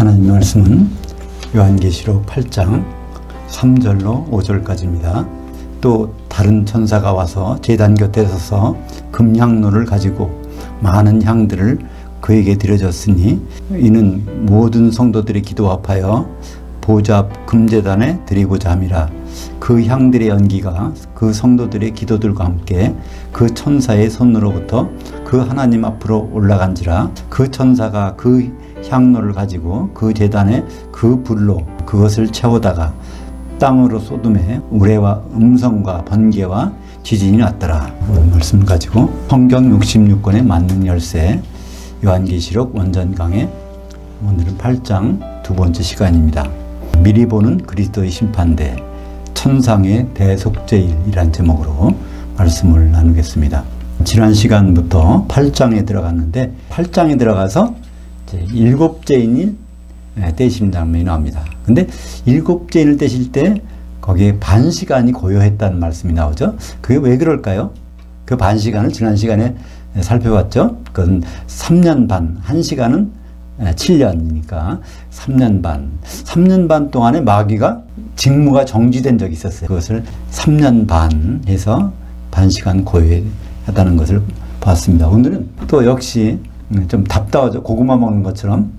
하나님 말씀은 요한계시록 8장 3절로 5절까지입니다. 또 다른 천사가 와서 제단 곁에 서서 금향로를 가지고 많은 향들을 그에게 드려졌으니 이는 모든 성도들의 기도 합하여 보좌 앞 금제단에 드리고자 함이라. 그 향들의 연기가 그 성도들의 기도들과 함께 그 천사의 손으로부터 그 하나님 앞으로 올라간지라. 그 천사가 그 향로를 가지고 그 제단에 그 불로 그것을 채우다가 땅으로 쏟음에 우레와 음성과 번개와 지진이 났더라. 이런 말씀을 가지고 성경 66권의 만능 열쇠 요한계시록 원전 강의 오늘은 8장 두 번째 시간입니다. 미리 보는 그리스도의 심판대 천상의 대속죄일이란 제목으로 말씀을 나누겠습니다. 지난 시간부터 8장에 들어갔는데 8장에 들어가서 이제 일곱죄인을 떼시는 장면이 나옵니다. 근데 일곱죄인을 떼실 때 거기에 반 시간이 고요했다는 말씀이 나오죠. 그게 왜 그럴까요? 그 반 시간을 지난 시간에 살펴봤죠. 그건 3년 반, 1시간은 7년이니까 3년 반. 3년 반 동안에 마귀가 직무가 정지된 적이 있었어요. 그것을 3년 반 해서 반 시간 고요했다는 것을 봤습니다. 오늘은 또 역시 좀 답답하죠. 고구마 먹는 것처럼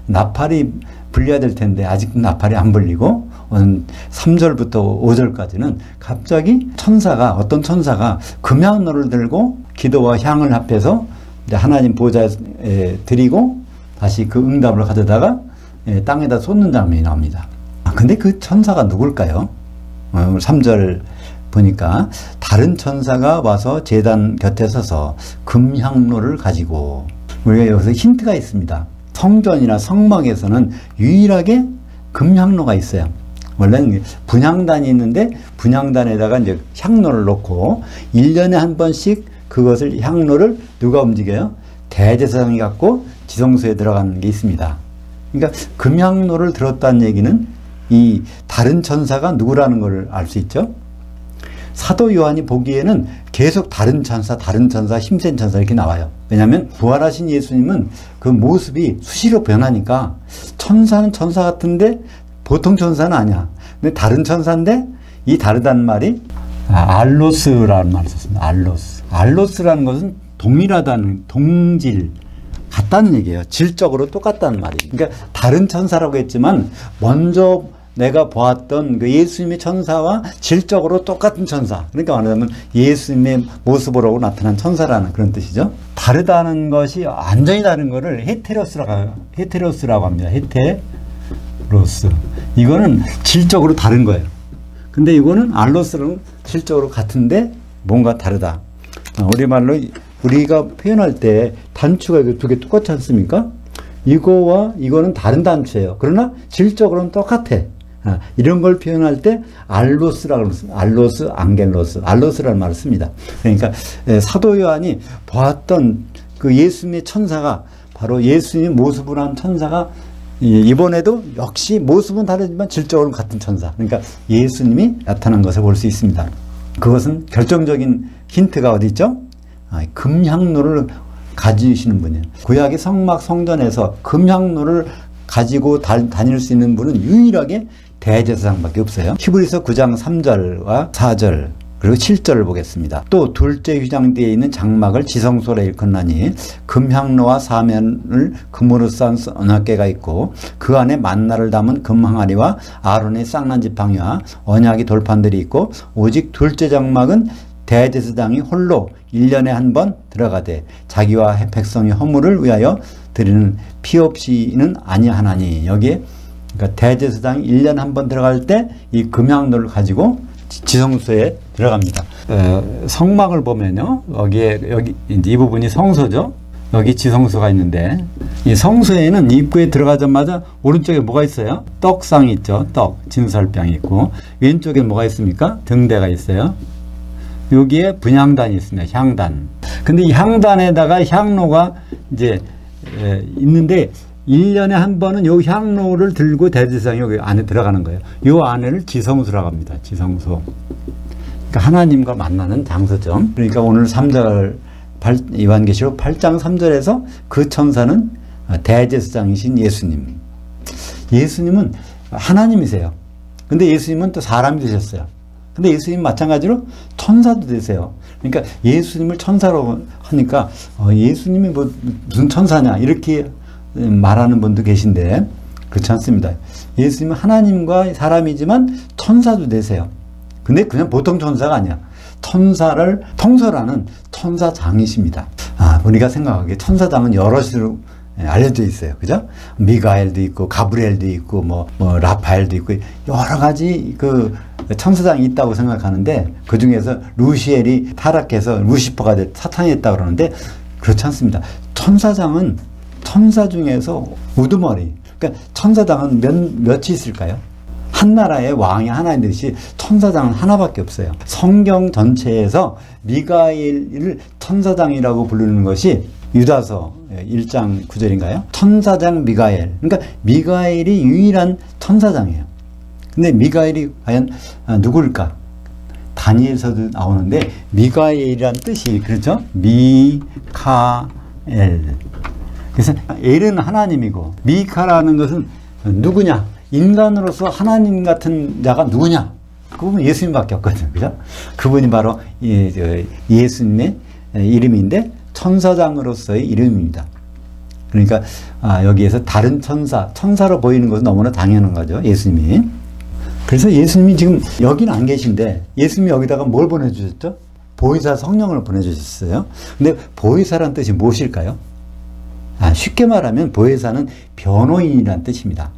나팔이 불려야 될 텐데 아직도 나팔이 안 불리고 3절부터 5절까지는 갑자기 어떤 천사가 금향로를 들고 기도와 향을 합해서 하나님 보좌에 드리고 다시 그 응답을 가져다가 땅에다 쏟는 장면이 나옵니다. 근데 그 천사가 누굴까요? 3절 보니까 다른 천사가 와서 제단 곁에 서서 금향로를 가지고, 우리가 여기서 힌트가 있습니다. 성전이나 성막에서는 유일하게 금향로가 있어요. 원래는 분향단이 있는데 분향단에다가 이제 향로를 놓고 1년에 한 번씩 그것을 향로를 누가 움직여요? 대제사장이 갖고 지성소에 들어가는 게 있습니다. 그러니까 금향로를 들었다는 얘기는 이 다른 천사가 누구라는 걸 알 수 있죠. 사도 요한이 보기에는 계속 다른 천사, 힘센 천사 이렇게 나와요. 왜냐하면 부활하신 예수님은 그 모습이 수시로 변하니까 천사는 천사 같은데 보통 천사는 아니야. 근데 다른 천사인데 이 다르다는 말이 알로스라는 말을 썼습니다. 알로스라는 것은 동일하다는, 동질, 같다는 얘기예요. 질적으로 똑같다는 말이에요. 그러니까 다른 천사라고 했지만 먼저 내가 보았던 그 예수님의 천사와 질적으로 똑같은 천사. 그러니까 말하자면 예수님의 모습으로 나타난 천사라는 그런 뜻이죠. 다르다는 것이 완전히 다른 거를 헤테로스라고 합니다. 헤테로스. 이거는 질적으로 다른 거예요. 근데 이거는 알로스는 질적으로 같은데 뭔가 다르다. 우리말로 우리가 표현할 때 단추가 두 개 똑같지 않습니까? 이거와 이거는 다른 단추예요. 그러나 질적으로는 똑같아. 이런 걸 표현할 때 알로스라고 알로스, 안겔로스, 알로스라는 말을 씁니다. 그러니까 사도 요한이 보았던 그 예수님의 천사가 바로 예수님 모습으로 한 천사가 이번에도 역시 모습은 다르지만 질적으로는 같은 천사. 그러니까 예수님이 나타난 것을 볼 수 있습니다. 그것은 결정적인 힌트가 어디 있죠? 금향로를 가지시는 분이에요. 구약의 성막 성전에서 금향로를 가지고 다닐 수 있는 분은 유일하게 대제사장밖에 없어요. 히브리서 9장 3절과 4절 그리고 7절을 보겠습니다. 또 둘째 휘장대에 있는 장막을 지성소로 일컫나니 금향로와 사면을 금으로 싼 언약궤가 있고 그 안에 만나를 담은 금항아리와 아론의 쌍난 지팡이와 언약의 돌판들이 있고, 오직 둘째 장막은 대제사장이 홀로 1년에 한 번 들어가되 자기와 백성의 허물을 위하여 드리는 피 없이는 아니하나니. 여기에 그러니까 대제사장이 1년에 한 번 들어갈 때 이 금향로를 가지고 지성소에 들어갑니다. 성막을 보면요, 여기 이제 이 부분이 성소죠. 여기 지성소가 있는데 이 성소에는 입구에 들어가자마자 오른쪽에 뭐가 있어요? 떡상이 있죠. 진설병이 있고, 왼쪽에 뭐가 있습니까? 등대가 있어요. 여기에 분향단이 있습니다. 향단. 근데 이 향단에다가 향로가 이제 있는데 1년에 한 번은 요 향로를 들고 대제사장이 여기 안에 들어가는 거예요. 요 안에를 지성소라고 합니다. 지성소. 그러니까 하나님과 만나는 장소죠. 그러니까 오늘 3절 요한계시록 8장 3절에서 그 천사는 대제사장이신 예수님. 예수님은 하나님이세요. 근데 예수님은 또 사람이 되셨어요. 근데 예수님 마찬가지로 천사도 되세요. 그러니까 예수님을 천사로 하니까 예수님이 뭐 무슨 천사냐 이렇게 말하는 분도 계신데 그렇지 않습니다. 예수님은 하나님과 사람이지만 천사도 되세요. 근데 그냥 보통 천사가 아니야. 천사를 통솔하는 천사장이십니다. 우리가 생각하기에 천사장은 여럿으로 알려져 있어요. 그죠? 미가엘도 있고, 가브리엘도 있고, 뭐 라파엘도 있고, 여러 가지 그 천사장이 있다고 생각하는데, 그 중에서 루시엘이 타락해서 루시퍼가 사탄이 됐다고 그러는데, 그렇지 않습니다. 천사장은 천사 중에서 우두머리. 그러니까 천사장은 몇이 있을까요? 한 나라의 왕이 하나인듯이 천사장은 하나밖에 없어요. 성경 전체에서 미가엘을 천사장이라고 부르는 것이 유다서 1장 9절인가요? 천사장 미가엘. 그러니까 미가엘이 유일한 천사장이에요. 근데 미가엘이 과연 누굴까? 다니엘서도 나오는데 미가엘이란 뜻이 그렇죠? 미카엘. 그래서 엘은 하나님이고 미카라는 것은 누구냐? 인간으로서 하나님 같은 자가 누구냐? 그분은 예수님밖에 없거든요. 그죠? 그분이 바로 예수님의 이름인데 천사장으로서의 이름입니다. 그러니까 여기에서 다른 천사로 보이는 것은 너무나 당연한 거죠. 예수님이. 그래서 예수님이 지금 여기는 안 계신데 예수님이 여기다가 뭘 보내주셨죠? 보혜사 성령을 보내주셨어요. 근데 보혜사란 뜻이 무엇일까요? 쉽게 말하면 보혜사는 변호인이란 뜻입니다.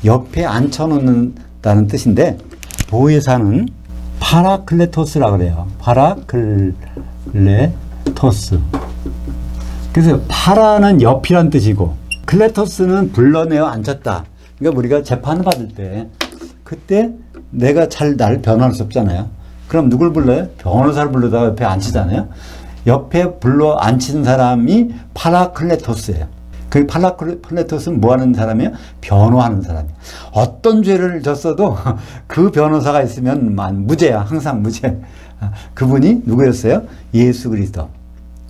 옆에 앉혀놓는다는 뜻인데 보혜사는 파라클레토스라고 그래요. 파라클레토스. 그래서 파라는 옆이란 뜻이고 클레토스는 불러내어 앉혔다. 그러니까 우리가 재판을 받을 때 그때 내가 잘 날 변호할 수 없잖아요. 그럼 누굴 불러요? 변호사를 불러다가 옆에 앉히잖아요. 옆에 불러 앉힌 사람이 파라클레토스예요. 그 파라클레토스는 뭐 하는 사람이에요? 변호하는 사람이에요. 어떤 죄를 졌어도 그 변호사가 있으면 무죄야. 항상 무죄. 그분이 누구였어요? 예수 그리스도.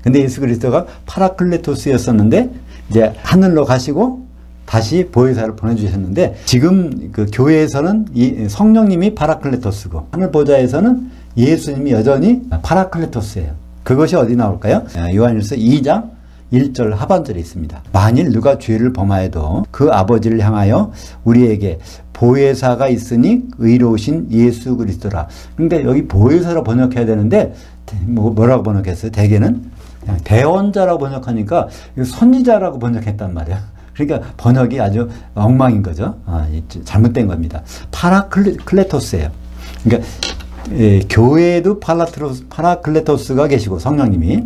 근데 예수 그리스도가 파라클레토스였었는데 이제 하늘로 가시고 다시 보혜사를 보내주셨는데 지금 그 교회에서는 성령님이 파라클레토스고 하늘 보좌에서는 예수님이 여전히 파라클레토스예요. 그것이 어디 나올까요? 요한일서 2장 1절 하반절에 있습니다. 만일 누가 죄를 범하여도 그 아버지를 향하여 우리에게 보혜사가 있으니 의로우신 예수 그리스도라. 근데 여기 보혜사로 번역해야 되는데 뭐라고 번역했어요? 대개는 그냥 대언자라고 번역하니까 선지자라고 번역했단 말이야. 그러니까 번역이 아주 엉망인 거죠. 잘못된 겁니다. 파라클레토스예요. 그러니까 교회에도 파라클레토스가 계시고 성령님이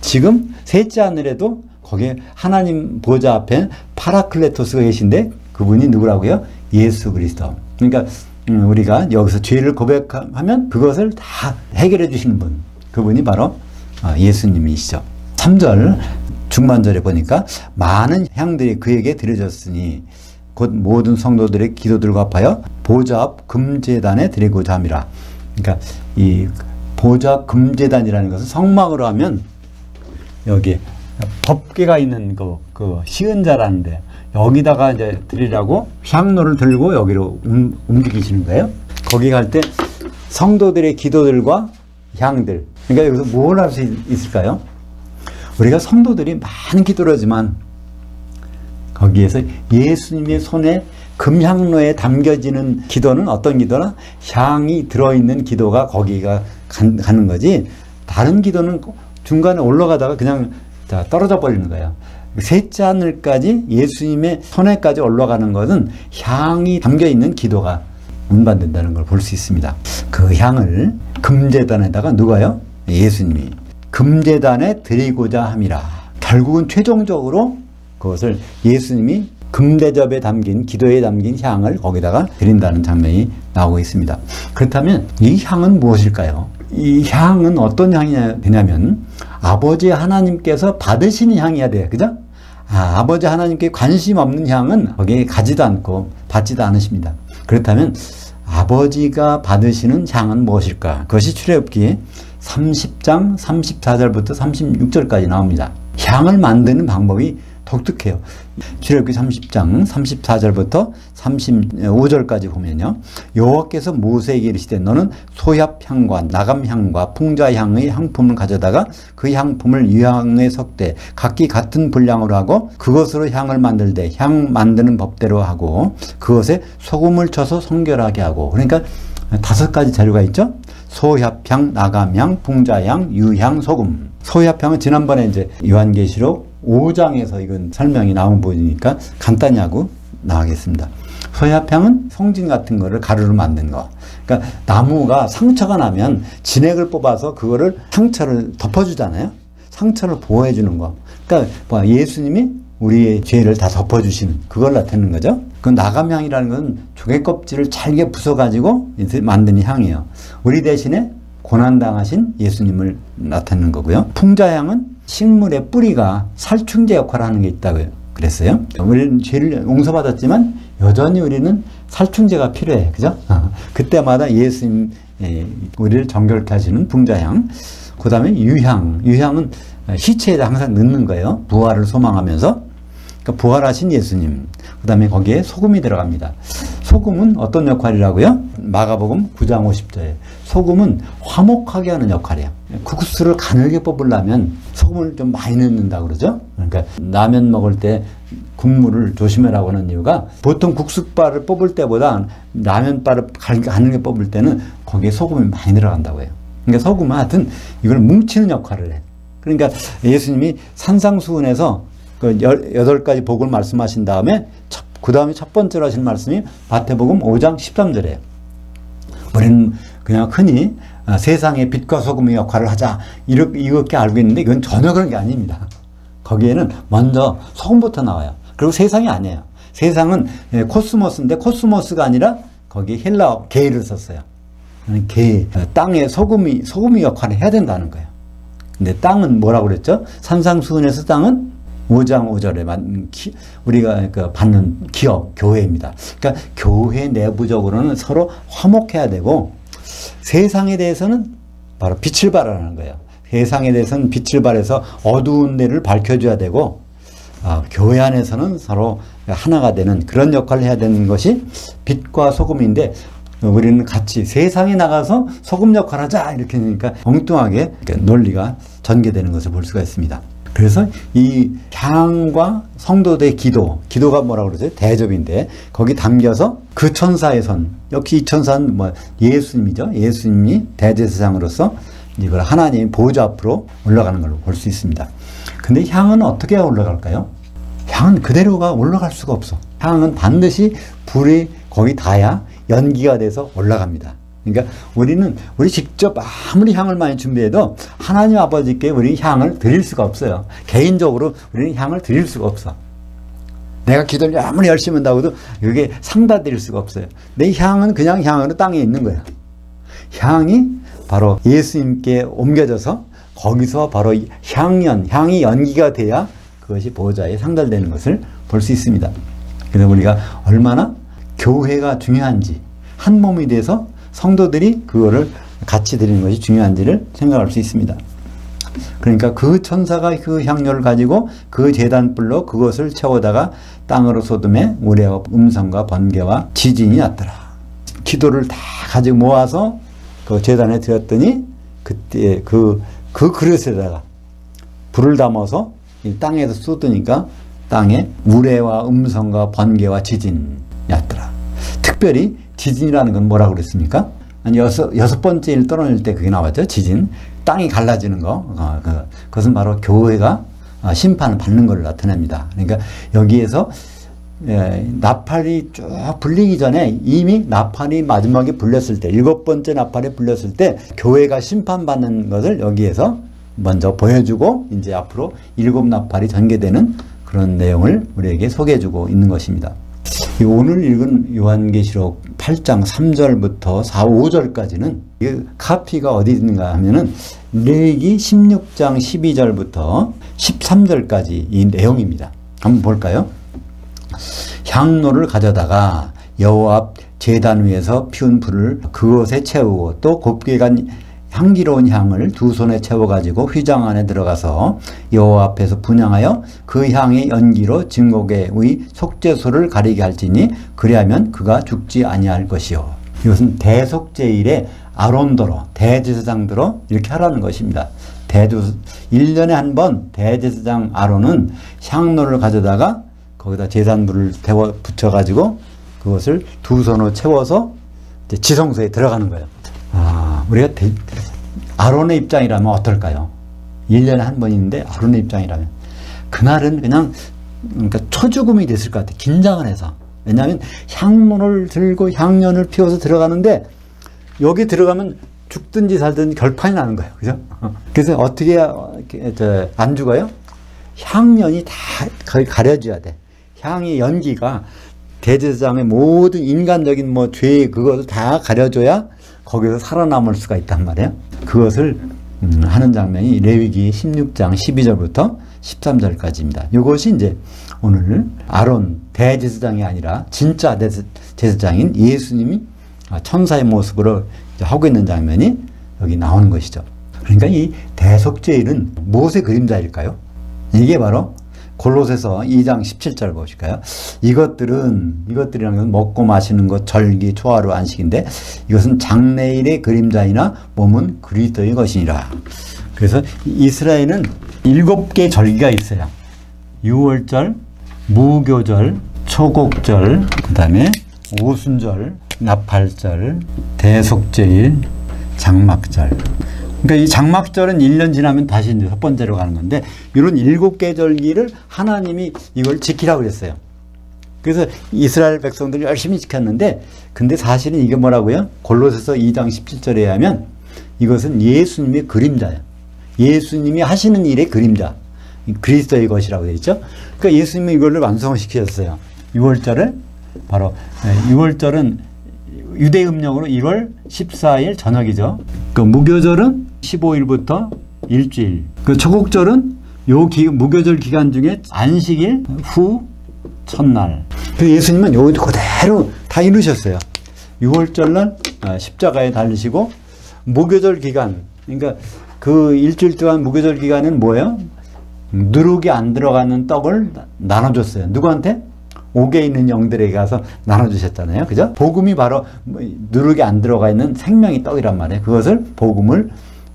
지금 셋째 하늘에도 거기에 하나님 보좌 앞에 파라클레토스가 계신데 그분이 누구라고요? 예수 그리스도. 그러니까 우리가 여기서 죄를 고백하면 그것을 다 해결해 주시는 분, 그분이 바로 예수님이시죠. 3절 중반절에 보니까 많은 향들이 그에게 드려졌으니 곧 모든 성도들의 기도들과 합하여 보좌 앞 금제단에 드리고자 함이라. 그러니까 이 보좌 금제단이라는 것은 성막으로 하면 여기 법궤가 있는 그 시은자라는데 여기다가 이제 드리라고 향로를 들고 여기로 움직이시는 거예요. 거기 갈 때 성도들의 기도들과 향들. 그러니까 여기서 뭘 할 수 있을까요? 우리가 성도들이 많은 기도를 하지만 거기에서 예수님의 손에 금향로에 담겨지는 기도는 어떤 기도나 향이 들어있는 기도가 거기가 가는 거지 다른 기도는 중간에 올라가다가 그냥 떨어져 버리는 거예요. 셋째 하늘까지 예수님의 손에까지 올라가는 것은 향이 담겨있는 기도가 운반된다는 걸 볼 수 있습니다. 그 향을 금제단에다가 누가요? 예수님이 금제단에 드리고자 함이라. 결국은 최종적으로 그것을 예수님이 금대접에 담긴 기도에 담긴 향을 거기다가 드린다는 장면이 나오고 있습니다. 그렇다면 이 향은 무엇일까요? 이 향은 어떤 향이냐 되냐면 아버지 하나님께서 받으시는 향이어야 돼요. 그죠? 아버지 하나님께 관심 없는 향은 거기에 가지도 않고 받지도 않으십니다. 그렇다면 아버지가 받으시는 향은 무엇일까? 그것이 출애굽기 30장 34절부터 36절까지 나옵니다. 향을 만드는 방법이 독특해요. 출애굽기 30장 34절부터 35절까지 보면요. 여호와께서 모세에게 이르시되 너는 소합향과 나감향과 풍자향의 향품을 가져다가 그 향품을 유향에 섞되 각기 같은 분량으로 하고 그것으로 향을 만들되 향 만드는 법대로 하고 그것에 소금을 쳐서 성결하게 하고. 그러니까 5가지 재료가 있죠. 소합향, 나감향, 풍자향, 유향, 소금. 소합향은 지난번에 이제 요한계시록 5장에서 이건 설명이 나온 부분이니까 간단히 하고 나가겠습니다. 소합향은 송진 같은 거를 가루로 만든 거. 그러니까 나무가 상처가 나면 진액을 뽑아서 그거를 상처를 덮어주잖아요. 상처를 보호해 주는 거. 그러니까 예수님이 우리의 죄를 다 덮어주시는 그걸 나타내는 거죠. 그 나감향이라는 건 조개 껍질을 잘게 부숴가지고 만든 향이에요. 우리 대신에 고난당하신 예수님을 나타내는 거고요. 풍자향은 식물의 뿌리가 살충제 역할을 하는 게 있다고요. 그랬어요. 우리는 죄를 용서받았지만 여전히 우리는 살충제가 필요해. 그죠? 그때마다 예수님 우리를 정결케 하시는 풍자향. 그 다음에 유향. 유향은 시체에다 항상 넣는 거예요. 부활을 소망하면서. 그러니까 부활하신 예수님. 그 다음에 거기에 소금이 들어갑니다. 소금은 어떤 역할이라고요? 마가복음 9장 50절에 소금은 화목하게 하는 역할이에요. 국수를 가늘게 뽑으려면 소금을 좀 많이 넣는다 그러죠. 그러니까 라면 먹을 때 국물을 조심하라고 하는 이유가 보통 국수발을 뽑을 때보다 라면발을 가늘게 뽑을 때는 거기에 소금이 많이 들어간다고 해요. 그러니까 소금은 하여튼 이걸 뭉치는 역할을 해. 그러니까 예수님이 산상수훈에서 그 8가지 복을 말씀하신 다음에 그 다음에 첫 번째로 하신 말씀이 마태복음 5장 13절이에요. 우리는 그냥 흔히 세상의 빛과 소금의 역할을 하자 이렇게 알고 있는데 이건 전혀 그런 게 아닙니다. 거기에는 먼저 소금부터 나와요. 그리고 세상이 아니에요. 세상은 코스모스인데 코스모스가 아니라 거기에 헬라어 게를 썼어요. 게, 땅에 소금이 역할을 해야 된다는 거예요. 근데 땅은 뭐라고 그랬죠? 산상수훈에서 땅은 5장 5절에 우리가 받는 기업, 교회입니다. 그러니까 교회 내부적으로는 서로 화목해야 되고 세상에 대해서는 바로 빛을 발하는 거예요. 세상에 대해서는 빛을 발해서 어두운 데를 밝혀줘야 되고 교회 안에서는 서로 하나가 되는 그런 역할을 해야 되는 것이 빛과 소금인데 우리는 같이 세상에 나가서 소금 역할을 하자 이렇게 하니까 엉뚱하게 논리가 전개되는 것을 볼 수가 있습니다. 그래서 이 향과 성도들의 기도가 뭐라고 그러죠? 대접인데 거기 담겨서 그 천사의 손, 역시 이 천사는 예수님이죠. 예수님이 대제사장으로서 이걸 하나님 보좌 앞으로 올라가는 걸로 볼 수 있습니다. 근데 향은 어떻게 올라갈까요? 향은 그대로가 올라갈 수가 없어. 향은 반드시 불이 거기 닿아야 연기가 돼서 올라갑니다. 그러니까 우리 직접 아무리 향을 많이 준비해도 하나님 아버지께 우리 향을 드릴 수가 없어요. 개인적으로 우리는 향을 드릴 수가 없어. 내가 기도를 아무리 열심히 한다고 해도 이게 상다 드릴 수가 없어요. 내 향은 그냥 향으로 땅에 있는 거예요. 향이 바로 예수님께 옮겨져서 거기서 바로 향이 연기가 돼야 그것이 보좌에 상달되는 것을 볼 수 있습니다. 그래서 우리가 얼마나 교회가 중요한지 한 몸이 돼서 성도들이 그거를 같이 드리는 것이 중요한지를 생각할 수 있습니다. 그러니까 그 천사가 그 향료를 가지고 그 제단불로 그것을 채우다가 땅으로 쏟음에 우레와 음성과 번개와 지진이 났더라. 기도를 다 가지고 모아서 그 제단에 드렸더니 그때 그 그릇에다가 불을 담아서 이 땅에서 쏟으니까 땅에 우레와 음성과 번개와 지진이 났더라. 특별히 지진이라는 건 뭐라고 그랬습니까? 아니, 여섯 번째 일 떨어질 때 그게 나왔죠. 지진. 땅이 갈라지는 거. 그것은 바로 교회가 심판을 받는 것을 나타냅니다. 그러니까 여기에서 나팔이 쭉 불리기 전에 이미 나팔이 마지막에 불렸을 때 7번째 나팔이 불렸을 때 교회가 심판받는 것을 여기에서 먼저 보여주고 이제 앞으로 7나팔이 전개되는 그런 내용을 우리에게 소개해주고 있는 것입니다. 오늘 읽은 요한계시록 8장 3절부터 4, 5절까지는 카피가 어디 있는가 하면은 레위기 16장 12절부터 13절까지 이 내용입니다. 한번 볼까요? 향로를 가져다가 여호와 앞 제단 위에서 피운 불을 그것에 채우고 또 곱게 간 향기로운 향을 두 손에 채워가지고 휘장 안에 들어가서 여호와 앞에서 분향하여 그 향의 연기로 증거계의 속죄소를 가리게 할지니 그리하면 그가 죽지 아니할 것이요. 이것은 대속제일에 아론더러 대제사장들어 이렇게 하라는 것입니다. 1년에 한 번 대제사장 아론은 향로를 가져다가 거기다 제단물을 데워 붙여가지고 그것을 두 손으로 채워서 이제 지성소에 들어가는 거예요. 우리가 아론의 입장이라면 어떨까요? 1년에 한 번인데 아론의 입장이라면 그날은 그냥 그러니까 초죽음이 됐을 것 같아요. 긴장을 해서. 왜냐하면 향로를 들고 향연을 피워서 들어가는데 여기 들어가면 죽든지 살든지 결판이 나는 거예요. 그죠? 그래서 어떻게 안 죽어요? 향연이 다 가려져야 돼. 향의 연기가 대제사장의 모든 인간적인 죄 그것을 다 가려줘야 거기서 살아남을 수가 있단 말이에요. 그것을 하는 장면이 레위기 16장 12절부터 13절까지입니다. 이것이 이제 오늘 아론 대제사장이 아니라 진짜 제사장인 예수님이 천사의 모습으로 하고 있는 장면이 여기 나오는 것이죠. 그러니까 이 대속죄일은 무엇의 그림자일까요? 이게 바로 골로새서 2장 17절 보실까요? 이것들이라는 것은 먹고 마시는 것, 절기, 초하루, 안식인데 이것은 장래일의 그림자이나 몸은 그리스도의 것이니라. 그래서 이스라엘은 7개의 절기가 있어요. 유월절, 무교절, 초곡절, 그 다음에 오순절, 나팔절, 대속죄일, 장막절. 그러니까 이 장막절은 1년 지나면 다시 이제 첫 번째로 가는 건데 이런 7개 절기를 하나님이 이걸 지키라고 그랬어요. 그래서 이스라엘 백성들이 열심히 지켰는데 근데 사실은 이게 뭐라고요? 골로새서 2장 17절에 하면 이것은 예수님의 그림자예요. 예수님이 하시는 일의 그림자. 그리스도의 것이라고 되어 있죠. 그러니까 예수님이 이걸 완성시키셨어요. 6월절을 바로 6월절은 유대 음력으로 1월 14일 저녁이죠. 그 무교절은 15일부터 일주일. 그 초곡절은 무교절 기간 중에 안식일 후 첫날. 그 예수님은 요것도 그대로 다 이루셨어요. 6월절날 십자가에 달리시고 무교절 기간. 그러니까 그 일주일 동안 무교절 기간은 뭐예요? 누룩이 안 들어가는 떡을 나눠줬어요. 누구한테? 옥에 있는 영들에게 가서 나눠주셨잖아요. 그죠? 복음이 바로 누룩이 안 들어가 있는 생명의 떡이란 말이에요. 그것을 복음을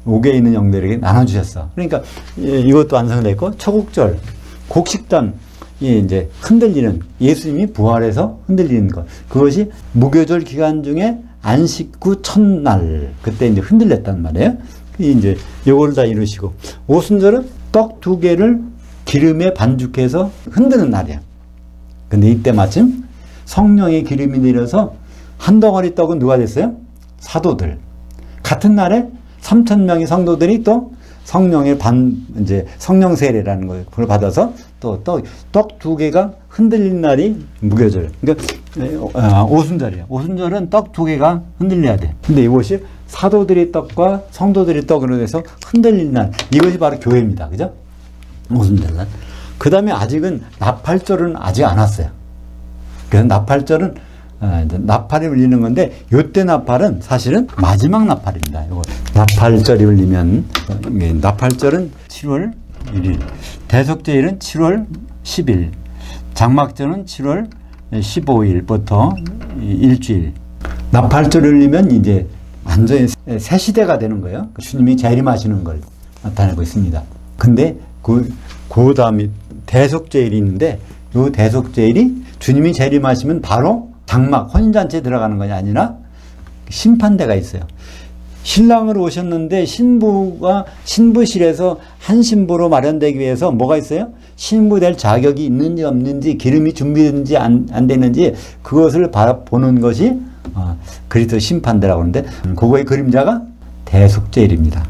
옥에 있는 영들에게 나눠주셨어. 그러니까 이것도 완성됐고 초곡절, 곡식단 이제 흔들리는 예수님이 부활해서 흔들리는 것. 그것이 무교절 기간 중에 안식 후 첫날 그때 이제 흔들렸단 말이에요. 이제 요걸 다 이루시고 오순절은 떡 2개를 기름에 반죽해서 흔드는 날이야. 근데 이때 마침 성령의 기름이 내려서 한 덩어리 떡은 누가 됐어요? 사도들. 같은 날에 3,000명의 성도들이 또 성령의 이제 성령 세례라는 걸 받아서 또 떡 2개가 흔들린 날이 무교절. 그러니까 오순절이에요. 오순절은 떡 2개가 흔들려야 돼. 근데 이것이 사도들의 떡과 성도들의 떡으로 해서 흔들린 날. 이것이 바로 교회입니다. 그죠? 오순절날. 그 다음에 아직은 나팔절은 아직 안 왔어요. 그래서 나팔절은 나팔이 울리는 건데 요때 나팔은 사실은 마지막 나팔입니다. 요거 나팔절이 울리면 나팔절은 7월 1일, 대속제일은 7월 10일, 장막절은 7월 15일부터 일주일. 나팔절이 울리면 이제 완전히 새 시대가 되는 거예요. 주님이 재림하시는 걸 나타내고 있습니다. 근데 그 다음이 대속제일이 있는데 이 대속제일이 주님이 재림하시면 바로 장막 혼인잔치에 들어가는 것이 아니라 심판대가 있어요. 신랑으로 오셨는데 신부가 신부실에서 한 신부로 마련되기 위해서 뭐가 있어요? 신부 될 자격이 있는지 없는지 기름이 준비됐는지 안 됐는지 그것을 보는 것이 그리스도 심판대라고 하는데 그거의 그림자가 대속제일입니다.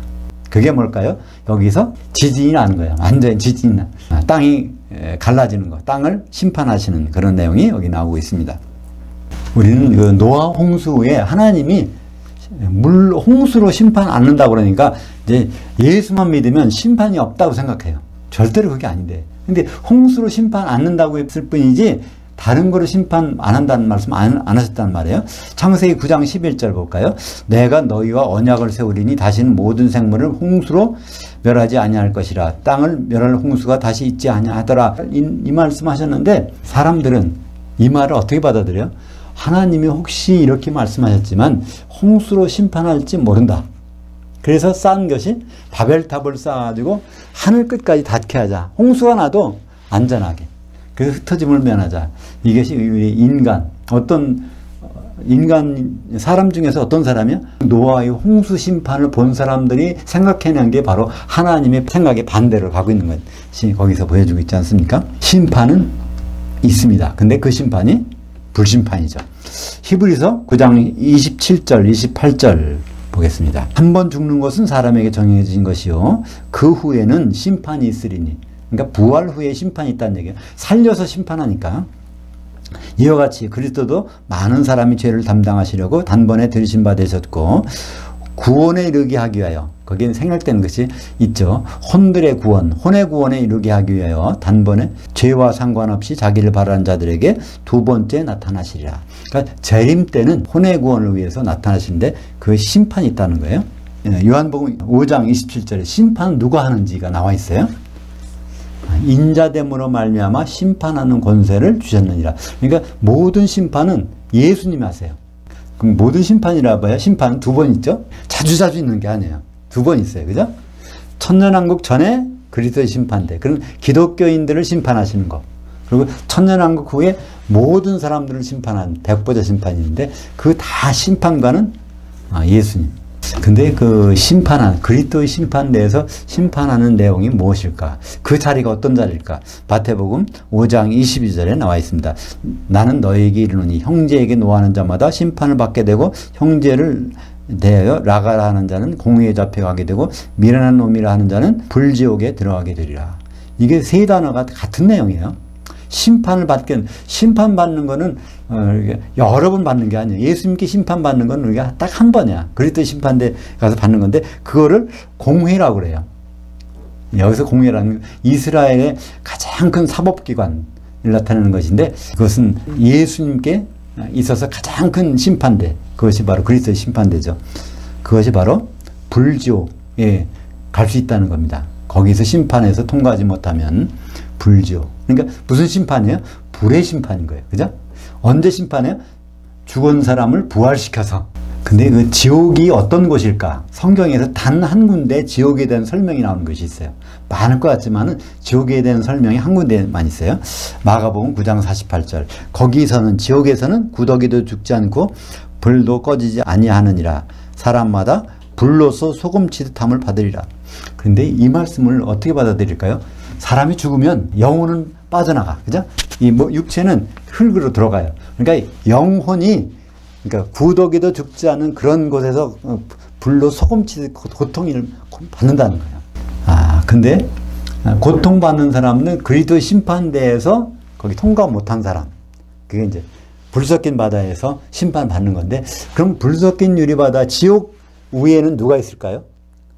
그게 뭘까요? 여기서 지진이 나는 거예요. 완전히 지진이 나. 땅이 갈라지는 거. 땅을 심판하시는 그런 내용이 여기 나오고 있습니다. 우리는 그 노아 홍수 후에 하나님이 홍수로 심판 않는다고 그러니까 이제 예수만 믿으면 심판이 없다고 생각해요. 절대로 그게 아닌데. 근데 홍수로 심판 않는다고 했을 뿐이지 다른 거로 심판 안 한다는 말씀 안 하셨단 말이에요. 창세기 9장 11절 볼까요? 내가 너희와 언약을 세우리니 다시는 모든 생물을 홍수로 멸하지 아니할 것이라. 땅을 멸할 홍수가 다시 있지 아니하더라. 이 말씀 하셨는데 사람들은 이 말을 어떻게 받아들여요? 하나님이 혹시 이렇게 말씀하셨지만 홍수로 심판할지 모른다. 그래서 쌓은 것이 바벨탑을 쌓아가지고 하늘 끝까지 닿게 하자. 홍수가 나도 안전하게. 그래서 흩어짐을 면하자. 이것이 우리 사람 중에서 어떤 사람이요? 노아의 홍수 심판을 본 사람들이 생각해낸 게 바로 하나님의 생각의 반대로 가고 있는 것이 거기서 보여주고 있지 않습니까? 심판은 있습니다. 근데 그 심판이 불심판이죠. 히브리서 9장 27절, 28절 보겠습니다. 한 번 죽는 것은 사람에게 정해진 것이요. 그 후에는 심판이 있으리니. 그러니까 부활 후에 심판이 있다는 얘기예요. 살려서 심판하니까. 이와 같이 그리스도도 많은 사람이 죄를 담당하시려고 단번에 들으신 바 되셨고 구원에 이르게 하기 위하여, 거기에 생략된 것이 있죠. 혼들의 구원, 혼의 구원에 이르게 하기 위하여 단번에 죄와 상관없이 자기를 바라는 자들에게 두 번째 나타나시리라. 그러니까 재림 때는 혼의 구원을 위해서 나타나시는데 그 심판이 있다는 거예요. 요한복음 5장 27절에 심판은 누가 하는지가 나와 있어요. 인자됨으로 말미암아 심판하는 권세를 주셨느니라. 그러니까 모든 심판은 예수님이 하세요. 그럼 모든 심판이라 봐야 심판은 두 번 있죠? 자주자주 있는 게 아니에요. 두 번 있어요. 그죠? 천년왕국 전에 그리스도의 심판대. 그럼 기독교인들을 심판하시는 거. 그리고 천년왕국 후에 모든 사람들을 심판하는 백보자 심판이 있는데 그 다 심판관은 예수님. 근데 그 그리스도의 심판대에서 심판하는 내용이 무엇일까? 그 자리가 어떤 자리일까? 마태복음 5장 22절에 나와 있습니다. 나는 너에게 이르노니 형제에게 노하는 자마다 심판을 받게 되고 형제를 대하여 라가라 하는 자는 공회에 잡혀가게 되고 미련한 놈이라 하는 자는 불지옥에 들어가게 되리라. 이게 세 단어가 같은 내용이에요. 심판받는 거는 여러 번 받는 게 아니에요. 예수님께 심판받는 건 우리가 딱 한 번이야. 그리스도 심판대 가서 받는 건데 그거를 공회라고 그래요. 여기서 공회라는 이스라엘의 가장 큰 사법기관을 나타내는 것인데 그것은 예수님께 있어서 가장 큰 심판대, 그것이 바로 그리스도의 심판대죠. 그것이 바로 불지옥에 갈 수 있다는 겁니다. 거기서 심판에서 통과하지 못하면 불지옥. 그러니까 무슨 심판이에요? 불의 심판인 거예요. 그죠? 언제 심판해요? 죽은 사람을 부활시켜서. 근데 그 지옥이 어떤 곳일까? 성경에서 단 한 군데 지옥에 대한 설명이 나오는 것이 있어요. 많을 것 같지만은 지옥에 대한 설명이 한 군데만 있어요. 마가복음 9장 48절. 거기서는 지옥에서는 구더기도 죽지 않고 불도 꺼지지 아니하느니라. 사람마다 불로서 소금치듯함을 받으리라. 그런데 이 말씀을 어떻게 받아들일까요? 사람이 죽으면 영혼은 빠져나가. 그죠? 육체는 흙으로 들어가요. 그러니까 영혼이 구더기도 죽지 않은 그런 곳에서 불로 소금치듯 고통을 받는다는 거예요. 근데 고통받는 사람은 그리스도의 심판대에서 거기 통과 못한 사람. 그게 이제 불 섞인 바다에서 심판받는 건데, 그럼 불 섞인 유리바다 지옥 위에는 누가 있을까요?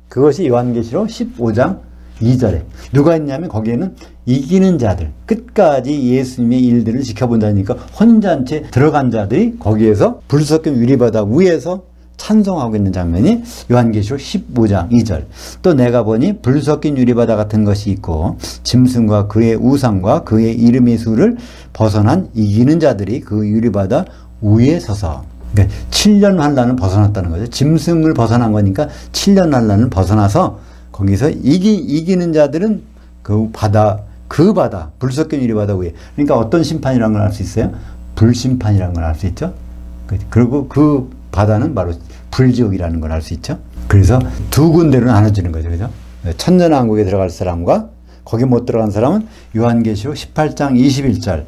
그것이 요한계시록 15장 2절에 누가 있냐면 거기에는 이기는 자들, 끝까지 예수님의 일들을 지켜본 자니까 혼잔체 들어간 자들이 거기에서 불 섞인 유리바다 위에서 찬송하고 있는 장면이 요한계시록 15장 2절. 또 내가 보니 불 섞인 유리바다 같은 것이 있고 짐승과 그의 우상과 그의 이름의 수를 벗어난 이기는 자들이 그 유리바다 위에 서서, 그러니까 7년 환란을 벗어났다는 거죠. 짐승을 벗어난 거니까 7년 환란을 벗어나서 거기서 이기는 자들은 그 바다, 불 섞인 유리바다 위에. 그러니까 어떤 심판이라는 걸 알 수 있어요? 불심판이라는 걸 알 수 있죠. 그리고 그 바다는 바로 불지옥이라는 걸 알 수 있죠. 그래서 두 군데로 나눠지는 거죠. 그죠? 천년왕국에 들어갈 사람과 거기 못 들어간 사람은 요한계시록 18장 21절.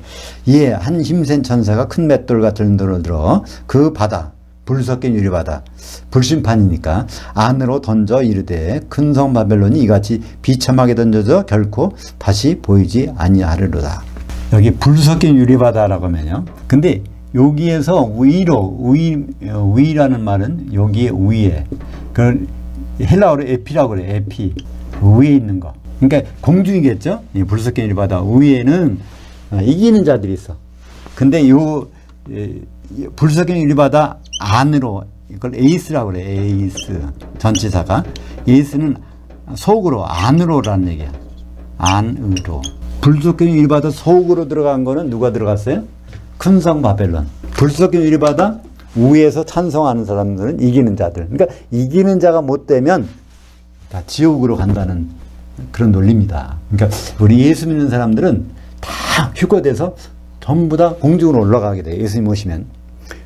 이에 한 힘센 천사가 큰 맷돌 같은 돌을 들어 그 바다, 불 섞인 유리바다, 불심판이니까 안으로 던져 이르되 큰 성 바벨론이 이같이 비참하게 던져져 결코 다시 보이지 아니하리로다. 여기 불 섞인 유리바다라고 하면요. 근데 여기에서 위라는 말은 여기에 위에, 그 헬라어로 에피라고 그래요. 에피, 위에 있는 거. 그러니까 공중이겠죠. 이 불 섞인 유리바다 위에는 이기는 자들이 있어. 근데 불석경 유리바다 안으로, 이걸 에이스라고 그래. 에이스. 전치사가. 에이스는 속으로, 안으로라는 얘기야. 안으로. 불석경 유리바다 속으로 들어간 거는 누가 들어갔어요? 큰성 바벨론. 불석경 유리바다 위에서 찬송하는 사람들은 이기는 자들. 그러니까 이기는 자가 못 되면 다 지옥으로 간다는 그런 논리입니다. 그러니까 우리 예수 믿는 사람들은 다 휴거돼서 전부 다 공중으로 올라가게 돼요. 예수님 오시면.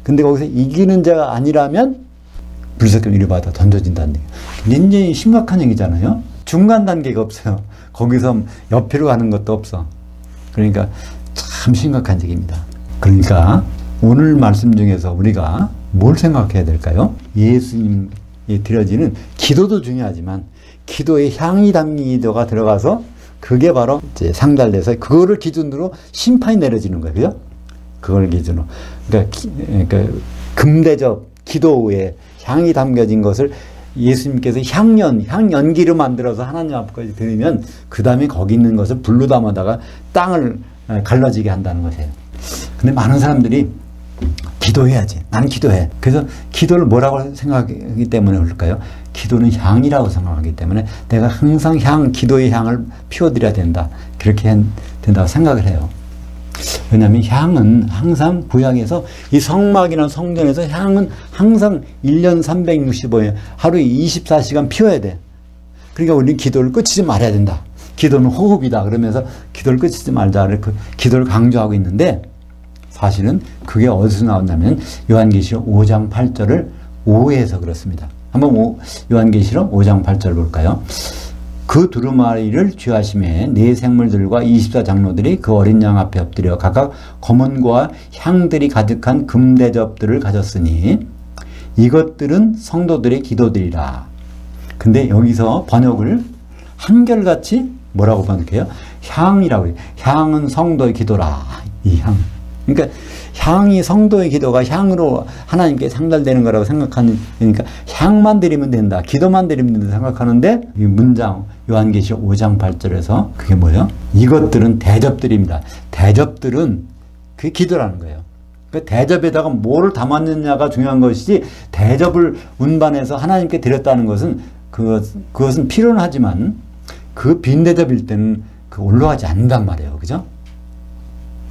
근데 거기서 이기는 자가 아니라면 불석경 유리바다 던져진다는 얘기예요. 굉장히 심각한 얘기잖아요. 중간 단계가 없어요. 거기서 옆으로 가는 것도 없어. 그러니까 참 심각한 얘기입니다. 그러니까 오늘 말씀 중에서 우리가 뭘 생각해야 될까요? 예수님에 드려지는 기도도 중요하지만 기도에 향이 담긴 기도가 들어가서 그게 바로 이제 상달돼서 그거를 기준으로 심판이 내려지는 거예요. 그죠? 그걸 기준으로. 그러니까 금대접 기도에 향이 담겨진 것을 예수님께서 향연기로 만들어서 하나님 앞까지 드리면 그 다음에 거기 있는 것을 불로 담아다가 땅을 갈라지게 한다는 것이에요. 근데 많은 사람들이 기도해야지. 나는 기도해. 그래서 기도를 뭐라고 생각하기 때문에 그럴까요? 기도는 향이라고 생각하기 때문에 내가 항상 기도의 향을 피워드려야 된다. 그렇게 된다고 생각을 해요. 왜냐하면 향은 항상 구약에서 이 성막이나 성전에서 향은 항상 1년 365일 하루에 24시간 피워야 돼. 그러니까 우리는 기도를 끝이지 말아야 된다. 기도는 호흡이다. 그러면서 기도를 끝이지 말자. 그 기도를 강조하고 있는데 사실은 그게 어디서 나온다면 요한계시록 5장 8절을 오해해서 그렇습니다. 한번 요한계시록 5장 8절 볼까요? 그 두루마리를 취하심에 네 생물들과 24장로들이 그 어린 양 앞에 엎드려 각각 검은고와 향들이 가득한 금대접들을 가졌으니 이것들은 성도들의 기도들이라. 근데 여기서 번역을 한결같이 뭐라고 번역해요? 향이라고 해요. 향은 성도의 기도라. 이 향. 그러니까 향이 성도의 기도가 향으로 하나님께 상달되는 거라고 생각하는, 그러니까 향만 드리면 된다, 기도만 드리면 된다 생각하는데 이 문장 요한계시록 5장 8절에서 그게 뭐예요? 이것들은 대접들입니다. 대접들은 그게 기도라는 거예요. 그 대접에다가 뭐를 담았느냐가 중요한 것이지 대접을 운반해서 하나님께 드렸다는 것은 그것은 필요는 하지만 그 빈 대접일 때는 그 올라가지 않는단 말이에요. 그죠?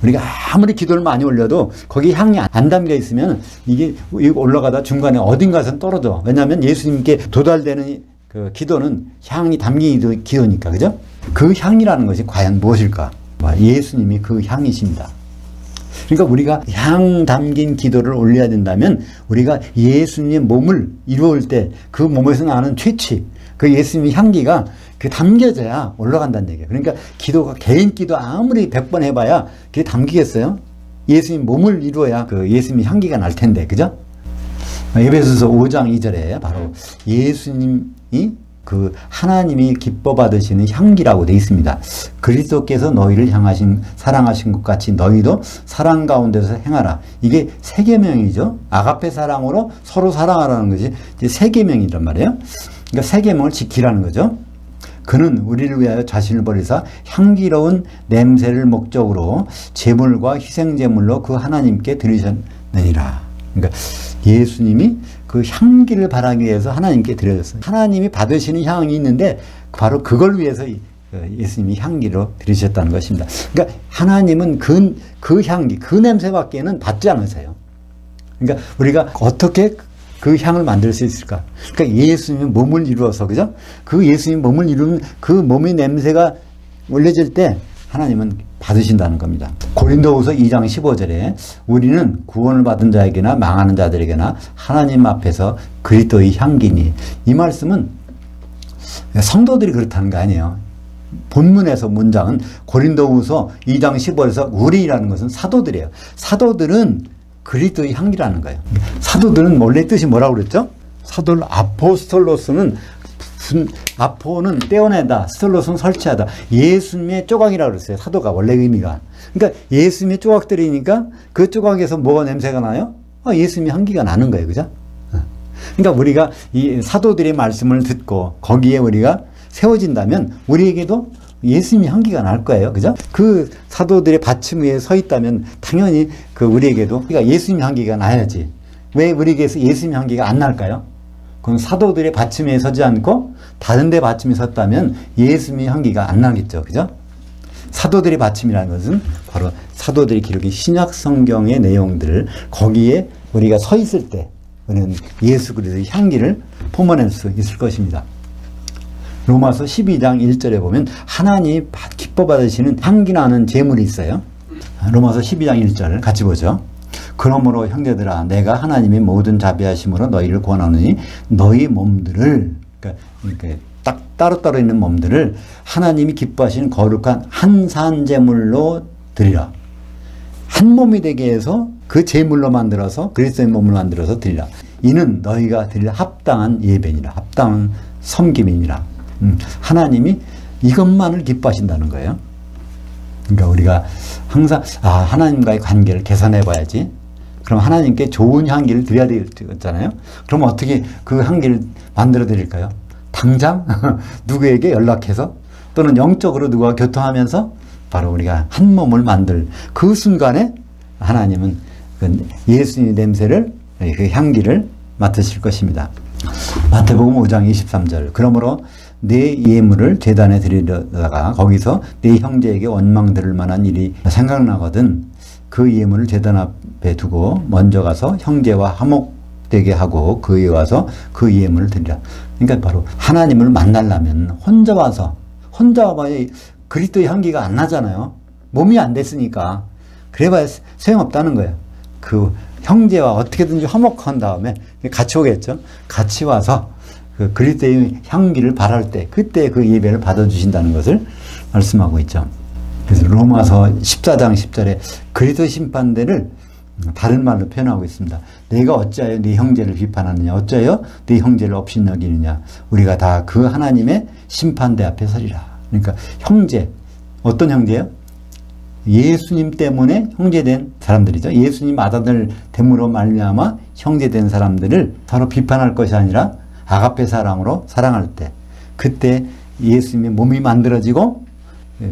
우리가 아무리 기도를 많이 올려도 거기 향이 안 담겨 있으면 이게 올라가다 중간에 어딘가에서 떨어져. 왜냐하면 예수님께 도달되는 그 기도는 향이 담긴 기도니까. 그죠? 그 향이라는 것이 과연 무엇일까? 예수님이 그 향이십니다. 그러니까 우리가 향 담긴 기도를 올려야 된다면 우리가 예수님의 몸을 이루을 때 그 몸에서 나는 취취, 그 예수님의 향기가 그게 담겨져야 올라간다는 얘기예요. 그러니까 기도가, 개인 기도 아무리 100번 해봐야 그게 담기겠어요? 예수님 몸을 이루어야 그 예수님의 향기가 날 텐데, 그죠? 에베소서 5장 2절에 바로 예수님이 그 하나님이 기뻐 받으시는 향기라고 되어 있습니다. 그리스도께서 너희를 사랑하신 것 같이 너희도 사랑 가운데서 행하라. 이게 세 계명이죠. 아가페 사랑으로 서로 사랑하라는 것이 이제 세 계명이란 말이에요. 그러니까 세 계명을 지키라는 거죠. 그는 우리를 위하여 자신을 버리사 향기로운 냄새를 목적으로 제물과 희생제물로 그 하나님께 드리셨느니라. 그러니까 예수님이 그 향기를 바라기 위해서 하나님께 드려졌어요. 하나님이 받으시는 향이 있는데 바로 그걸 위해서 예수님이 향기로 드리셨다는 것입니다. 그러니까 하나님은 그 향기, 그 냄새밖에는 받지 않으세요. 그러니까 우리가 어떻게 그 향을 만들 수 있을까? 그러니까 예수님의 몸을 이루어서, 그죠? 그 예수님 몸을 이루면 그 몸의 냄새가 올려질 때 하나님은 받으신다는 겁니다. 고린도후서 2장 15절에 우리는 구원을 받은 자에게나 망하는 자들에게나 하나님 앞에서 그리스도의 향기니, 이 말씀은 성도들이 그렇다는 거 아니에요. 본문에서 문장은 고린도후서 2장 15절에서 우리라는 것은 사도들이에요. 사도들은 그리스도의 향기라는 거예요. 사도들은 원래 뜻이 뭐라고 그랬죠? 사도를 아포스톨로스는 아포는 떼어내다, 스톨로스는 설치하다. 예수님의 조각이라고 그랬어요. 사도가 원래 의미가. 그러니까 예수님의 조각들이니까 그 조각에서 뭐가 냄새가 나요? 예수님의 향기가 나는 거예요. 그죠? 그러니까 우리가 이 사도들의 말씀을 듣고 거기에 우리가 세워진다면 우리에게도 예수님이 향기가 날 거예요. 그죠? 그 사도들의 받침 위에 서 있다면 당연히 그 우리에게도 그러니까 예수님 향기가 나야지. 왜 우리에게서 예수님 향기가 안 날까요? 그럼 사도들의 받침에 서지 않고 다른 데 받침에 섰다면 예수님의 향기가 안 나겠죠. 그죠? 사도들의 받침이라는 것은 바로 사도들이 기록한 신약 성경의 내용들을 거기에 우리가 서 있을 때 우리는 예수 그리스도의 향기를 뿜어낼 수 있을 것입니다. 로마서 12장 1절에 보면 하나님이 기뻐 받으시는 향기 나는 제물이 있어요. 로마서 12장 1절 같이 보죠. 그러므로 형제들아 내가 하나님의 모든 자비하심으로 너희를 권하노니 너희 몸들을 그러니까 딱 따로따로 있는 몸들을 하나님이 기뻐하시는 거룩한 한산 제물로 드리라. 한 몸이 되게 해서 그 제물로 만들어서 그리스도의 몸을 만들어서 드리라. 이는 너희가 드릴 합당한 예배니라. 합당한 섬김이니라. 하나님이 이것만을 기뻐하신다는 거예요. 그러니까 우리가 항상 하나님과의 관계를 개선해 봐야지. 그럼 하나님께 좋은 향기를 드려야 되잖아요. 그럼 어떻게 그 향기를 만들어 드릴까요? 당장 누구에게 연락해서 또는 영적으로 누구와 교통하면서 바로 우리가 한 몸을 만들 그 순간에 하나님은 그 예수님의 냄새를 그 향기를 맡으실 것입니다. 마태복음 5장 23절 그러므로 내 예물을 제단에 드리다가 거기서 내 형제에게 원망 들을 만한 일이 생각나거든 그 예물을 제단 앞에 두고 먼저 가서 형제와 화목되게 하고 그에 와서 그 예물을 드리라. 그러니까 바로 하나님을 만나려면 혼자 와봐야 그리스도의 향기가 안 나잖아요. 몸이 안 됐으니까. 그래봐야 소용없다는 거예요. 그 형제와 어떻게든지 화목한 다음에 같이 오겠죠. 같이 와서 그 그리스도의 향기를 바랄 때 그때 그 예배를 받아주신다는 것을 말씀하고 있죠. 그래서 로마서 14장 10절에 그리스도 심판대를 다른 말로 표현하고 있습니다. 내가 어찌하여 네 형제를 비판하느냐 어찌하여 네 형제를 업신여기느냐 우리가 다 그 하나님의 심판대 앞에 서리라. 그러니까 형제 어떤 형제예요? 예수님 때문에 형제된 사람들이죠. 예수님 아들 됨으로 말미암아 형제된 사람들을 서로 비판할 것이 아니라 아가페 사랑으로 사랑할 때 그때 예수님의 몸이 만들어지고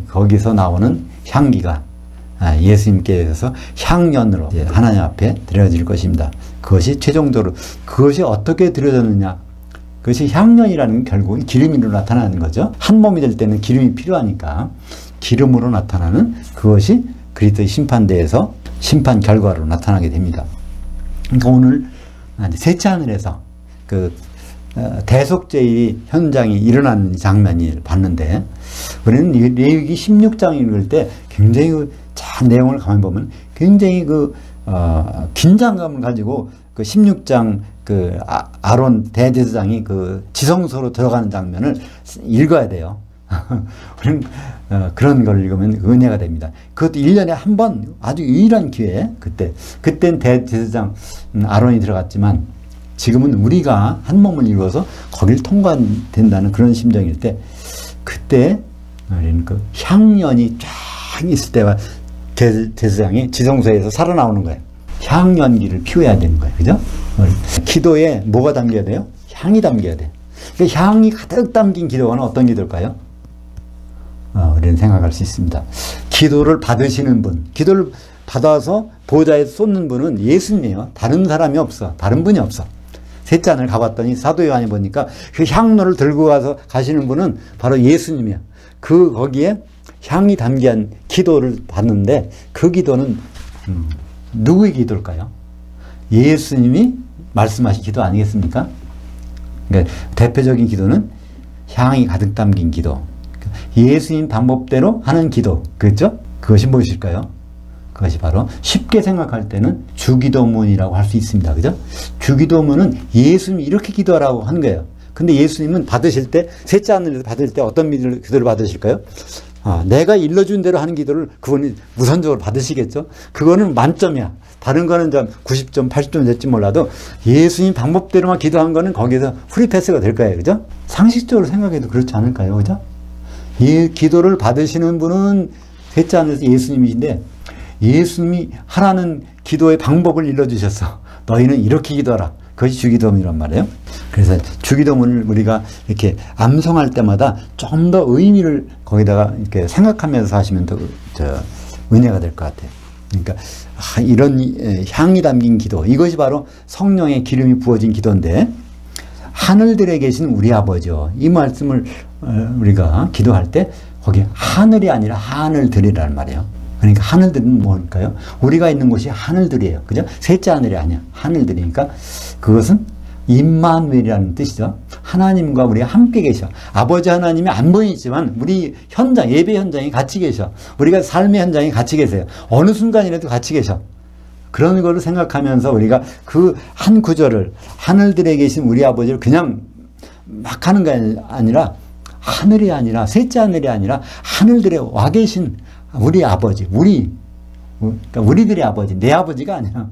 거기서 나오는 향기가 예수님께서 향연으로 하나님 앞에 드려질 것입니다. 그것이 최종적으로 그것이 어떻게 드려졌느냐 그것이 향연이라는 건 결국은 기름으로 나타나는 거죠. 한 몸이 될 때는 기름이 필요하니까 기름으로 나타나는 그것이 그리스도의 심판대에서 심판 결과로 나타나게 됩니다. 그러니까 오늘 셋째 하늘에서 그 대속죄의 현장이 일어나는 장면을 봤는데 우리는 레위기 16장 읽을 때 굉장히 내용을 가만히 보면 굉장히 긴장감을 가지고 그 16장 그 아론 대제사장이 그 지성소로 들어가는 장면을 읽어야 돼요. 우리는 그런 걸 읽으면 은혜가 됩니다. 그것도 1년에 한 번 아주 유일한 기회에 그땐 대제사장 아론이 들어갔지만 지금은 우리가 한 몸을 이루어서 거길 통과된다는 그런 심정일 때 그때 우리는 그 향연이 쫙 있을 때가 제사장이 지성소에서 살아나오는 거예요. 향연기를 피워야 되는 거예요. 그죠? 기도에 뭐가 담겨야 돼요? 향이 담겨야 돼요. 그러니까 향이 가득 담긴 기도는 어떤 기도일까요? 우리는 생각할 수 있습니다. 기도를 받으시는 분, 기도를 받아서 보좌에 쏟는 분은 예수님이에요. 다른 사람이 없어. 다른 분이 없어. 셋째 하늘 가봤더니 사도 요한이 보니까 그 향로를 들고 가서 가시는 분은 바로 예수님이야. 거기에 향이 담긴 기도를 받는데 그 기도는 누구의 기도일까요? 예수님이 말씀하신 기도 아니겠습니까? 그러니까 대표적인 기도는 향이 가득 담긴 기도. 예수님 방법대로 하는 기도. 그렇죠? 그것이 무엇일까요? 그것이 바로 쉽게 생각할 때는 주기도문이라고 할 수 있습니다. 그죠? 주기도문은 예수님이 이렇게 기도하라고 한 거예요. 근데 예수님은 받으실 때, 셋째 하늘에서 받을 때 어떤 기도를 받으실까요? 내가 일러준 대로 하는 기도를 그분이 우선적으로 받으시겠죠? 그거는 만점이야. 다른 거는 좀 90점, 80점 될지 몰라도 예수님 방법대로만 기도한 거는 거기서 프리패스가 될 거예요. 그죠? 상식적으로 생각해도 그렇지 않을까요? 그죠? 기도를 받으시는 분은 셋째 하늘에서 예수님이신데 예수님이 하라는 기도의 방법을 일러주셨어. 너희는 이렇게 기도하라. 그것이 주기도문이란 말이에요. 그래서 주기도문을 우리가 이렇게 암송할 때마다 좀 더 의미를 거기다가 이렇게 생각하면서 하시면 더 은혜가 될 것 같아요. 그러니까 이런 향이 담긴 기도, 이것이 바로 성령의 기름이 부어진 기도인데, 하늘들에 계신 우리 아버지요, 이 말씀을 우리가 기도할 때 거기 하늘이 아니라 하늘들이라는 말이에요. 그러니까 하늘들은 뭘까요? 우리가 있는 곳이 하늘들이에요. 그죠? 셋째 하늘이 아니야. 하늘들이니까 그것은 임마누엘이라는 뜻이죠. 하나님과 우리가 함께 계셔. 아버지 하나님이 안 보이지만 우리 현장, 예배 현장에 같이 계셔. 우리가 삶의 현장에 같이 계세요. 어느 순간이라도 같이 계셔. 그런 거를 생각하면서 우리가 그 한 구절을, 하늘들에 계신 우리 아버지를 그냥 막 하는 게 아니라, 하늘이 아니라, 셋째 하늘이 아니라 하늘들에 와 계신 우리 아버지, 그러니까 우리들의 아버지, 내 아버지가 아니라,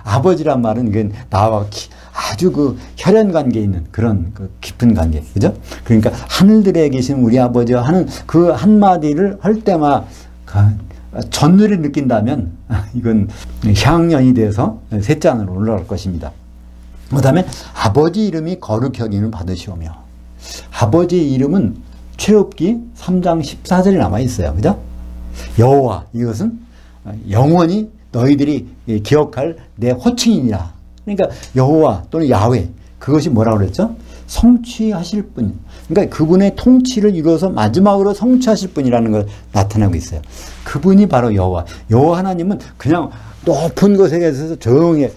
아버지란 말은 그 나와 아주 그 혈연 관계에 있는 그런 그 깊은 관계, 그죠? 그러니까 하늘들에 계신 우리 아버지와 하는 그 한마디를 할 때마다 전율을 느낀다면 이건 향연이 돼서 셋째 하늘로 올라갈 것입니다. 그 다음에 아버지 이름이 거룩히 여김을 받으시오며, 아버지의 이름은 출애굽기 3장 14절에 남아 있어요. 그죠? 여호와, 이것은 영원히 너희들이 기억할 내 호칭이니라. 그러니까 여호와 또는 야훼, 그것이 뭐라고 그랬죠? 성취하실 분. 그러니까 그분의 통치를 이루어서 마지막으로 성취하실 분이라는 걸 나타내고 있어요. 그분이 바로 여호와. 여호와 하나님은 그냥 높은 곳에 계셔서 조용히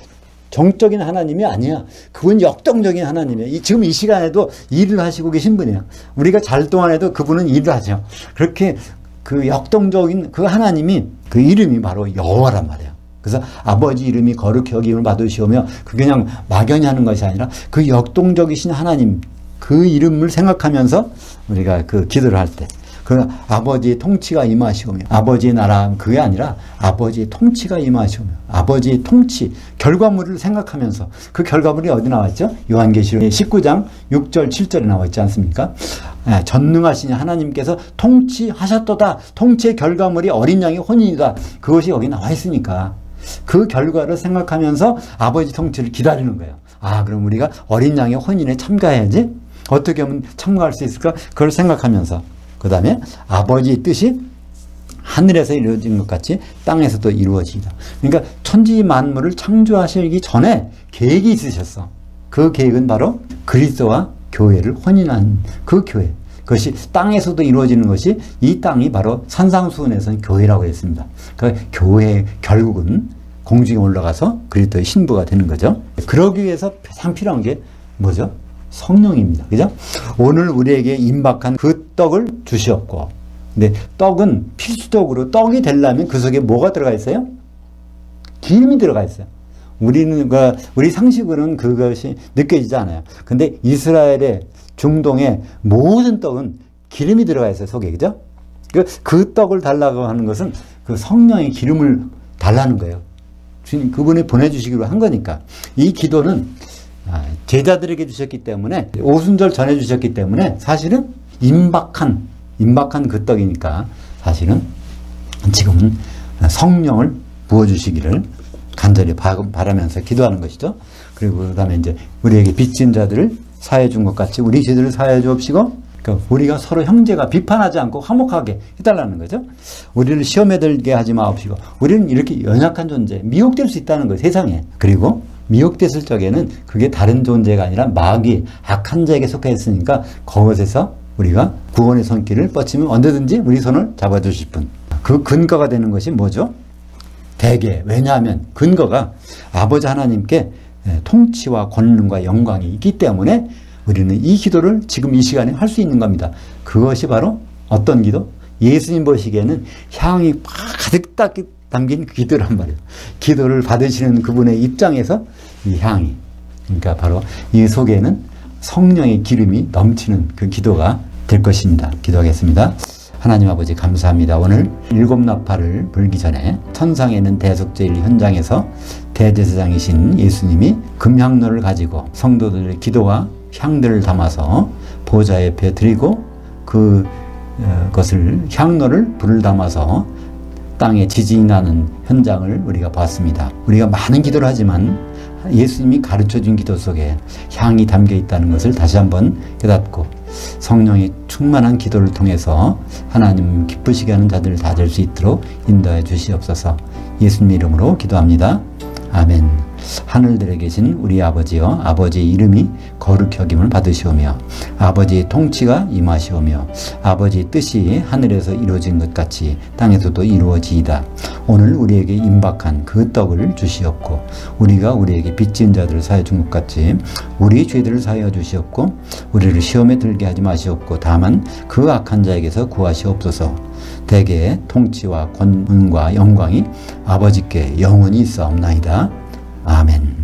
정적인 하나님이 아니야. 그분 역동적인 하나님이에요. 지금 이 시간에도 일을 하시고 계신 분이에요. 우리가 잘 동안에도 그분은 일을 하죠. 그렇게 그 역동적인 그 하나님이, 그 이름이 바로 여호와란 말이에요. 그래서 아버지 이름이 거룩히 여김을 받으시오며, 그 그냥 막연히 하는 것이 아니라 그 역동적이신 하나님, 그 이름을 생각하면서 우리가 그 기도를 할 때 그 아버지의 통치가 임하시오며, 아버지의 나라, 그게 아니라 아버지의 통치가 임하시오며, 아버지의 통치, 결과물을 생각하면서, 그 결과물이 어디 나왔죠? 요한계시록 19장 6절 7절에 나와 있지 않습니까? 전능하신 하나님께서 통치하셨도다. 통치의 결과물이 어린 양의 혼인이다. 그것이 여기 나와 있으니까 그 결과를 생각하면서 아버지 통치를 기다리는 거예요. 아, 그럼 우리가 어린 양의 혼인에 참가해야지. 어떻게 하면 참가할 수 있을까? 그걸 생각하면서, 그 다음에 아버지의 뜻이 하늘에서 이루어진 것 같이 땅에서도 이루어지다. 그러니까 천지 만물을 창조하시기 전에 계획이 있으셨어. 그 계획은 바로 그리스도와 교회를 혼인한 그 교회. 그것이 땅에서도 이루어지는 것이, 이 땅이 바로 산상수훈에서는 교회라고 했습니다. 그러니까 교회 결국은 공중에 올라가서 그리스도의 신부가 되는 거죠. 그러기 위해서 가장 필요한 게 뭐죠? 성령입니다. 그죠? 오늘 우리에게 임박한 그 떡을 주시었고, 근데 떡은 필수적으로, 떡이 되려면 그 속에 뭐가 들어가 있어요? 기름이 들어가 있어요. 우리 상식으로는 그것이 느껴지지 않아요. 근데 이스라엘의, 중동의 모든 떡은 기름이 들어가 있어요, 속에. 그죠? 그 떡을 달라고 하는 것은 그 성령의 기름을 달라는 거예요. 주님, 그분이 보내주시기로 한 거니까. 이 기도는 제자들에게 주셨기 때문에, 오순절 전해 주셨기 때문에 사실은 임박한 그 떡이니까 사실은 지금은 성령을 부어주시기를 간절히 바라면서 기도하는 것이죠. 그리고 그 다음에 이제 우리에게 빚진 자들을 사해 준 것 같이 우리 죄들을 사해 주옵시고, 그러니까 우리가 서로 형제가 비판하지 않고 화목하게 해달라는 거죠. 우리를 시험에 들게 하지 마옵시고, 우리는 이렇게 연약한 존재, 미혹될 수 있다는 거예요, 세상에. 그리고 미혹됐을 적에는 그게 다른 존재가 아니라 마귀, 악한 자에게 속해 있으니까 그것에서 우리가 구원의 손길을 뻗치면 언제든지 우리 손을 잡아주실 분. 그 근거가 되는 것이 뭐죠? 대개, 왜냐하면 근거가 아버지 하나님께 통치와 권능과 영광이 있기 때문에 우리는 이 기도를 지금 이 시간에 할 수 있는 겁니다. 그것이 바로 어떤 기도? 예수님 보시기에는 향이 가득 담긴 기도란 말이에요. 기도를 받으시는 그분의 입장에서 이 향이, 그러니까 바로 이 속에는 성령의 기름이 넘치는 그 기도가 될 것입니다. 기도하겠습니다. 하나님 아버지, 감사합니다. 오늘 일곱 나팔을 불기 전에 천상에 있는 대속제일 현장에서 대제사장이신 예수님이 금향로를 가지고 성도들의 기도와 향들을 담아서 보좌 옆에 드리고, 그것을 향로를 불을 담아서 땅에 지진이 나는 현장을 우리가 봤습니다. 우리가 많은 기도를 하지만 예수님이 가르쳐준 기도 속에 향이 담겨 있다는 것을 다시 한번 깨닫고 성령이 충만한 기도를 통해서 하나님 기쁘시게 하는 자들을 다 될 수 있도록 인도해 주시옵소서. 예수님 이름으로 기도합니다. 아멘. 하늘들에 계신 우리 아버지여, 아버지의 이름이 거룩히 여김을 받으시오며 아버지의 통치가 임하시오며 아버지의 뜻이 하늘에서 이루어진 것 같이 땅에서도 이루어지이다. 오늘 우리에게 임박한 그 떡을 주시옵고 우리가 우리에게 빚진 자들을 사하여 준 것 같이 우리 죄들을 사하여 주시옵고 우리를 시험에 들게 하지 마시옵고 다만 그 악한 자에게서 구하시옵소서. 대개 통치와 권능과 영광이 아버지께 영원히 있사옵나이다. 아멘.